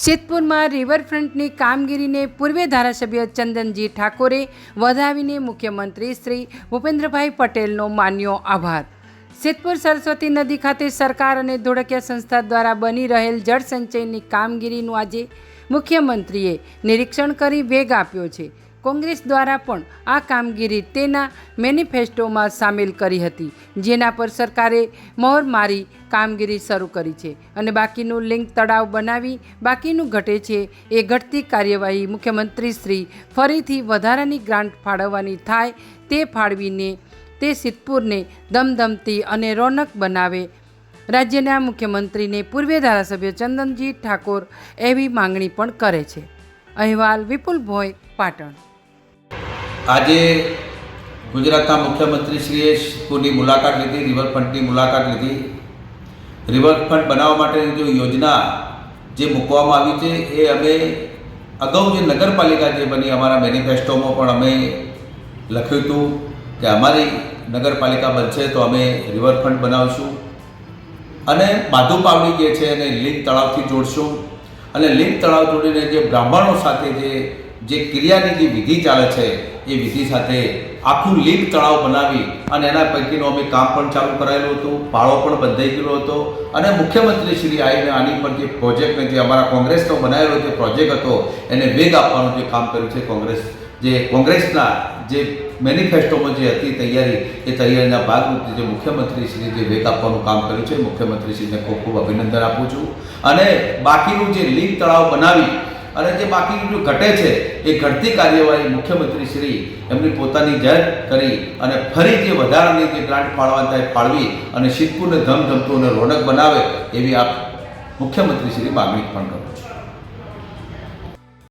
સિદ્ધપુરમાં રિવરફ્રન્ટની કામગીરીને પૂર્વ ધારાસભ્ય ચંદનજી ઠાકોરે વધાવીને મુખ્યમંત્રી શ્રી ભૂપેન્દ્રભાઈ પટેલનો માન્યો આભાર. સિદ્ધપુર સરસ્વતી નદી ખાતે સરકાર અને ધોળકિયા સંસ્થા દ્વારા બની રહેલ જળસંચયની કામગીરીનું આજે મુખ્યમંત્રીએ નિરીક્ષણ કરી વેગ આપ્યો છે. કોંગ્રેસ દ્વારા પણ આ કામગીરી તેના મેનિફેસ્ટોમાં સામેલ કરી હતી, જેના પર સરકારે મહોર મારી કામગીરી શરૂ કરી છે અને બાકીનું લિંક તળાવ બનાવી બાકીનું ઘટે છે એ ઘટતી કાર્યવાહી મુખ્યમંત્રીશ્રી ફરીથી વધારાની ગ્રાન્ટ ફાળવવાની થાય તે ફાળવીને તે સિદ્ધપુરને ધમધમતી અને રોનક બનાવે. રાજ્યના મુખ્યમંત્રીને પૂર્વ ધારાસભ્ય ચંદનજી ઠાકોર એવી માંગણી પણ કરે છે. અહેવાલ વિપુલ ભોઈ, પાટણ. આજે ગુજરાતના મુખ્યમંત્રીશ્રીએ સિદ્ધપુરની મુલાકાત લીધી, રિવરફ્રન્ટની મુલાકાત લીધી. રિવરફ્રન્ટ બનાવવા માટેની જો યોજના જે મૂકવામાં આવી છે એ અમે અગાઉ જે નગરપાલિકા જે બની અમારા મેનિફેસ્ટોમાં પણ અમે લખ્યું હતું કે અમારી નગરપાલિકા બનશે તો અમે રિવરફ્રન્ટ બનાવશું અને માધુ પાવડી જે છે એને લિંક તળાવથી જોડશું અને લિંક તળાવ જોડીને જે બ્રાહ્મણો સાથે જે ક્રિયાની જે વિધિ ચાલે છે એ વિધિ સાથે આખું લિંક તળાવ બનાવી અને એના પૈકીનું અમે કામ પણ ચાલુ કરાયેલું હતું, પાળો પણ બંધાઈ ગયેલો હતો અને મુખ્યમંત્રી શ્રી આવીને આની પર જે પ્રોજેક્ટને જે અમારા કોંગ્રેસનો બનાવેલો જે પ્રોજેક્ટ હતો એને વેગ આપવાનું જે કામ કર્યું છે. કોંગ્રેસના જે મેનિફેસ્ટોમાં જે હતી તૈયારી એ તૈયારીના ભાગરૂપે જે મુખ્યમંત્રીશ્રીએ જે વેગ આપવાનું કામ કર્યું છે, મુખ્યમંત્રીશ્રીને ખૂબ ખૂબ અભિનંદન આપું છું. અને બાકીનું જે લિંક તળાવ બનાવી અને જે બાકીનું જો ઘટે છે એ ઘટતી કાર્યવાહી મુખ્યમંત્રીશ્રી એમની પોતાની જાહેર કરી અને ફરી જે વધારાની જે ગ્રાન્ટ ફાળવવાની થાય ફાળવી અને સિદ્ધપુરને ધમધમતું અને રોનક બનાવે એવી આપ મુખ્યમંત્રીશ્રી માગણી પણ કરું છું.